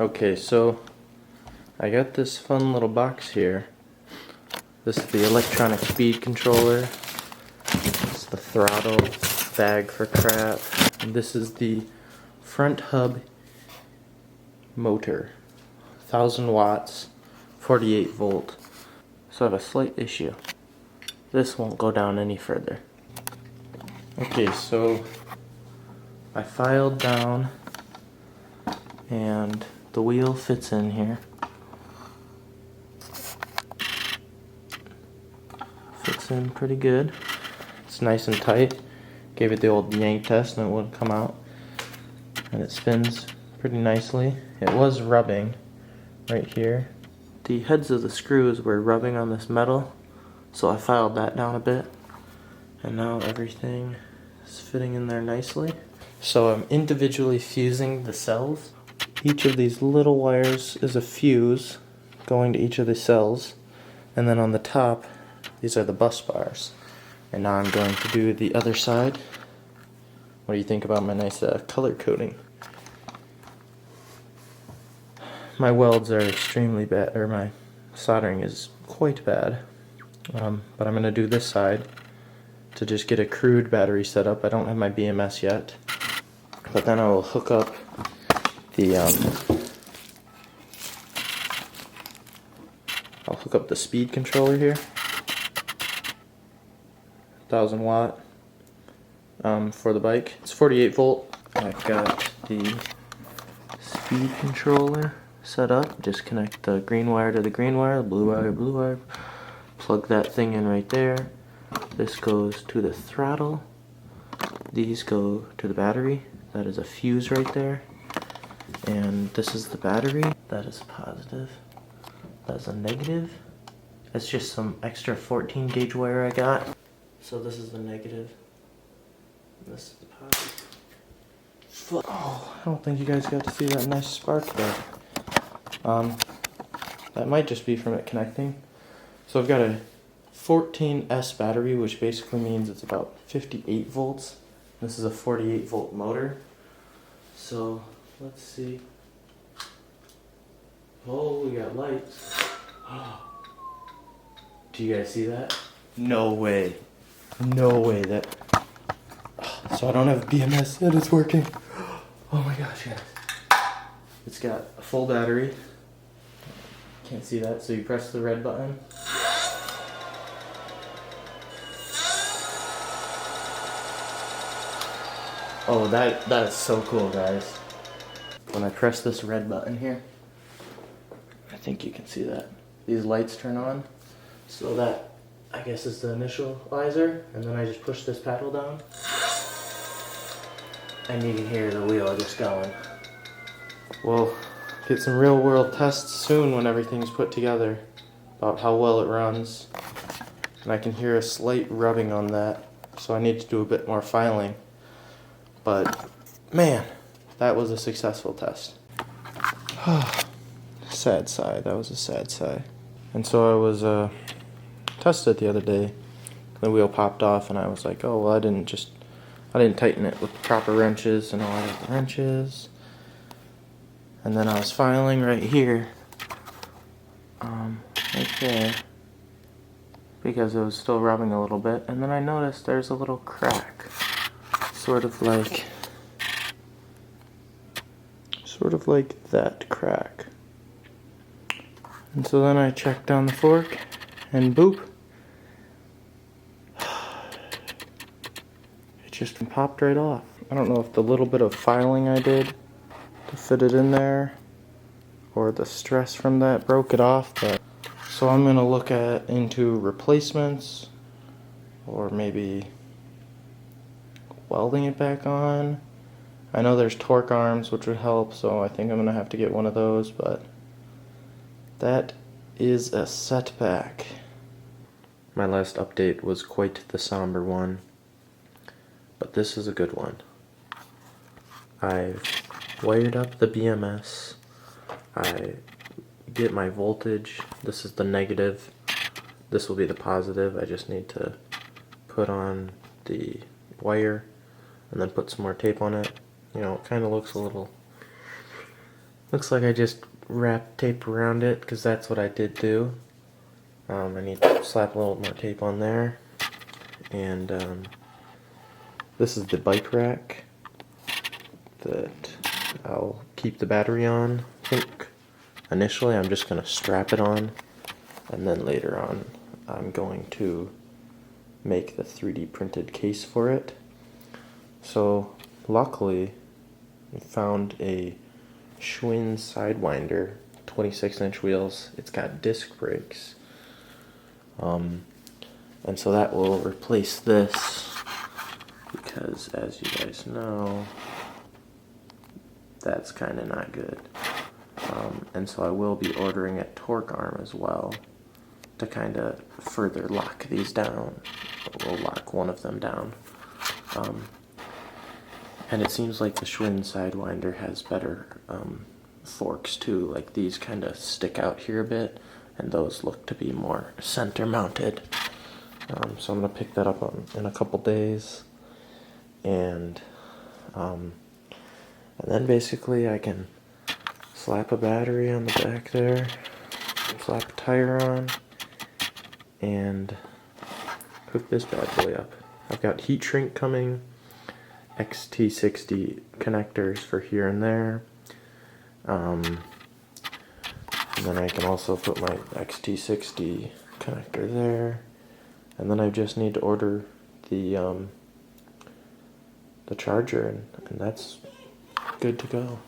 Okay, so I got this fun little box here. This is the electronic speed controller. It's the throttle bag for crap. And this is the front hub motor. 1000 watts, 48 volt. So I have a slight issue. This won't go down any further. Okay, so I filed down and the wheel fits in here. Fits in pretty good. It's nice and tight. Gave it the old yank test and it wouldn't come out. And it spins pretty nicely. It was rubbing right here. The heads of the screws were rubbing on this metal, so I filed that down a bit. And now everything is fitting in there nicely. So I'm individually fusing the cells. Each of these little wires is a fuse going to each of the cells. And then on the top, these are the bus bars. And now I'm going to do the other side. What do you think about my nice color coding? My welds are extremely bad, or my soldering is quite bad. But I'm going to do this side to just get a crude battery set up. I don't have my BMS yet. But then I will hook up the speed controller here. 1000 watt for the bike. It's 48 volt. I've got the speed controller set up. Just connect the green wire to the green wire, blue wire. Plug that thing in right there. This goes to the throttle. These go to the battery. That is a fuse right there. And this is the battery. That is positive. That's a negative. That's just some extra 14 gauge wire I got. So this is the negative. And this is the positive. Oh, I don't think you guys got to see that nice spark there. That might just be from it connecting. So I've got a 14S battery, which basically means it's about 58 volts. This is a 48 volt motor. So let's see. Oh, we got lights. Do you guys see that? No way. No way that. So I don't have BMS yet, it's working. Oh my gosh, guys. It's got a full battery. Can't see that, so you press the red button. Oh, that is so cool, guys. When I press this red button here, I think you can see that. These lights turn on. So that, I guess, is the initializer. And then I just push this paddle down. And you can hear the wheel just going. We'll get some real world tests soon when everything's put together about how well it runs. And I can hear a slight rubbing on that. So I need to do a bit more filing. But, man, that was a successful test. Sad sigh, that was a sad sigh. And so I was tested the other day. The wheel popped off and I was like, oh, well, I didn't tighten it with the proper wrenches and all of the wrenches. And then I was filing right here, right there, because it was still rubbing a little bit. And then I noticed there's a little crack. Sort of like that crack. And so then I checked down the fork, and boop, it just popped right off. I don't know if the little bit of filing I did to fit it in there, or the stress from that broke it off, but so I'm gonna look into replacements, or maybe welding it back on. I know there's torque arms which would help, so I think I'm gonna have to get one of those, but that is a setback. My last update was quite the somber one, but this is a good one. I've wired up the BMS. I get my voltage. This is the negative. This will be the positive. I just need to put on the wire and then put some more tape on it. You know, it kind of looks a little Looks like I just wrapped tape around it because that's what I did do. I need to slap a little more tape on there. And this is the bike rack that I'll keep the battery on. I think initially I'm just going to strap it on, and then later on I'm going to make the 3D printed case for it. So luckily I found a Schwinn Sidewinder, 26-inch wheels. It's got disc brakes. And so that will replace this, because as you guys know, that's kind of not good. And so I will be ordering a torque arm as well to kind of further lock these down. We'll lock one of them down. And it seems like the Schwinn Sidewinder has better forks too. Like these kind of stick out here a bit, and those look to be more center mounted. So I'm going to pick that up in a couple days. And then basically I can slap a battery on the back there, slap a tire on, and hook this bad boy up. I've got heat shrink coming, XT60 connectors for here and there, and then I can also put my XT60 connector there, and then I just need to order the charger, and that's good to go.